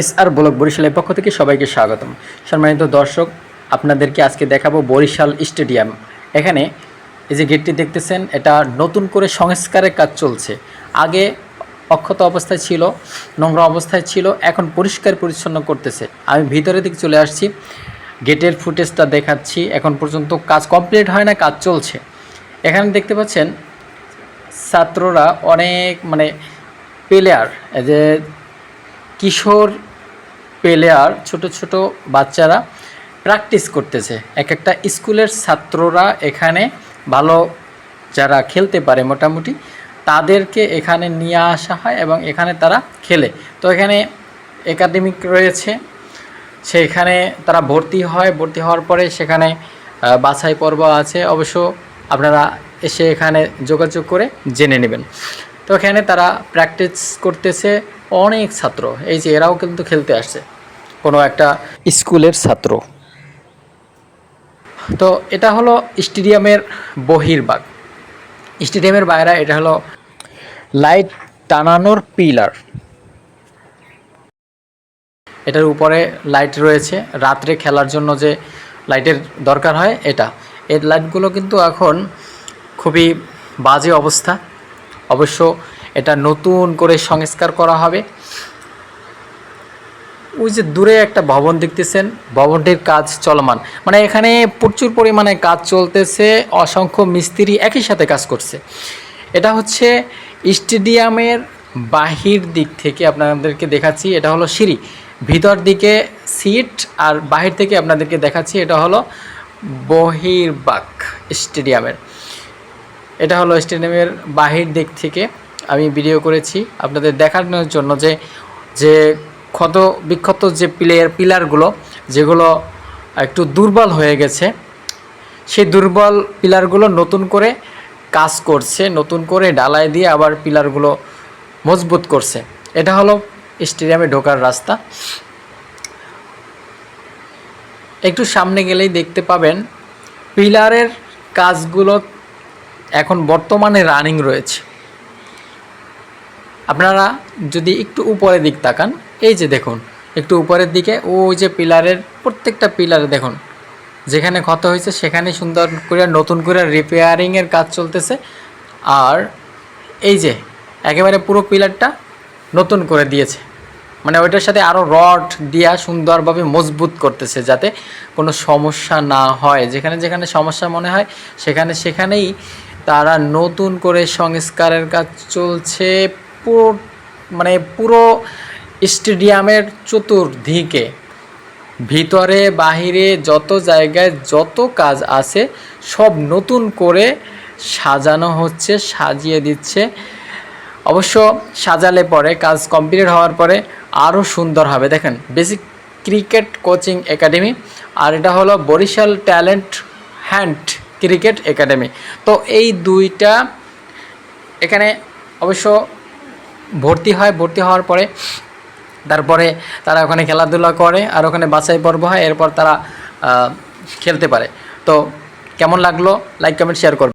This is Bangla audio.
SR ব্লগ বরিশালের পক্ষ থেকে সবাইকে স্বাগতম। সম্মানিত দর্শক, আপনাদেরকে আজকে দেখাবো বরিশাল স্টেডিয়াম। এখানে এই যে গেটটি দেখতেছেন, এটা নতুন করে সংস্কারের কাজ চলছে। আগে অক্ষত অবস্থায় ছিল, নোংরা অবস্থায় ছিল, এখন পরিষ্কার পরিচ্ছন্ন করতেছে। আমি ভিতরের দিকে চলে আসছি, গেটের ফুটেজটা দেখাচ্ছি। এখন পর্যন্ত কাজ কমপ্লিট হয় না, কাজ চলছে। এখানে দেখতে পাচ্ছেন ছাত্ররা অনেক প্লেয়ার, যে কিশোর প্লেয়ার, ছোট ছোট বাচ্চারা প্র্যাকটিস করতেছে। এক একটা স্কুলের ছাত্ররা এখানে ভালো, যারা খেলতে পারে মোটামুটি, তাদেরকে এখানে নিয়ে আসা হয় এবং এখানে তারা খেলে। তো এখানে একাডেমিক রয়েছে, সেখানে তারা ভর্তি হয়। ভর্তি হওয়ার পরে সেখানে বাছাই পর্ব আছে, অবশ্য আপনারা এসে এখানে যোগাযোগ করে জেনে নেবেন। তো এখানে তারা প্র্যাকটিস করতেছে অনেক ছাত্র। এই যে এরাও কিন্তু খেলতে আসছে, কোনো একটা স্কুলের ছাত্র। তো এটা হলো স্টেডিয়ামের বহির্ভাগ। স্টেডিয়ামের বাইরে এটা হলো লাইট টানানোর পিলার। এটার উপরে লাইট রয়েছে, রাত্রে খেলার জন্য যে লাইটের দরকার হয় এটা। এই লাইটগুলো কিন্তু এখন খুবই বাজে অবস্থা। অবশ্য এটা নতুন করে সংস্কার করা হবে। ওই যে দূরে একটা ভবন দেখতেছেন, ভবনটির কাজ চলমান, এখানে প্রচুর পরিমাণে কাজ চলতেছে। অসংখ্য মিস্ত্রি একই সাথে কাজ করছে। এটা হচ্ছে স্টেডিয়ামের বাহির দিক থেকে আপনাদেরকে দেখাচ্ছি। এটা হলো সিঁড়ি, ভিতর দিকে সিট, আর বাহির থেকে আপনাদেরকে দেখাচ্ছি এটা হলো বহির্ভাগ স্টেডিয়ামের। এটা হলো স্টেডিয়ামের বাহির দিক থেকে আমি ভিডিও করেছি আপনাদের দেখানোর জন্য যে যে ক্ষত বিক্ষত যে পিলারগুলো, যেগুলো একটু দুর্বল হয়ে গেছে, সেই দুর্বল পিলারগুলো নতুন করে কাজ করছে, নতুন করে ঢালাই দিয়ে আবার পিলারগুলো মজবুত করছে। এটা হলো স্টেডিয়ামে ঢোকার রাস্তা। একটু সামনে গেলেই দেখতে পাবেন পিলারের কাজগুলো এখন বর্তমানে রানিং রয়েছে। আপনারা যদি একটু উপরের দিক তাকান, এই যে দেখুন একটু উপরের দিকে, ওই যে পিলারের প্রত্যেকটা পিলারে দেখুন, যেখানে ক্ষত হয়েছে সেখানে সুন্দর করে নতুন করে রিপেয়ারিংয়ের কাজ চলতেছে। আর এই যে একেবারে পুরো পিলারটা নতুন করে দিয়েছে, ওইটার সাথে আরও রড দিয়া সুন্দরভাবে মজবুত করতেছে, যাতে কোনো সমস্যা না হয়। যেখানে যেখানে সমস্যা মনে হয় সেখানেই তারা নতুন করে সংস্কারের কাজ চলছে। পুরো স্টেডিয়ামের চতুর্দিকে, ভিতরে বাহিরে যত জায়গায় যত কাজ আছে সব নতুন করে সাজানো হচ্ছে, সাজিয়ে দিচ্ছে। অবশ্য সাজালে পরে, কাজ কমপ্লিট হওয়ার পরে আরও সুন্দর হবে। দেখেন, বেসিক ক্রিকেট কোচিং একাডেমি, আর এটা হলো Barishal talent hand cricket academy. তো এই দুইটা এখানে অবশ্য ভর্তি হয়। ভর্তি হওয়ার পরে তারপরে তারা ওখানে খেলাধুলা করে, আর ওখানে বাছাই পর্ব হয়, এরপর তারা খেলতে পারে। তো কেমন লাগলো, লাইক কমেন্ট শেয়ার করবে।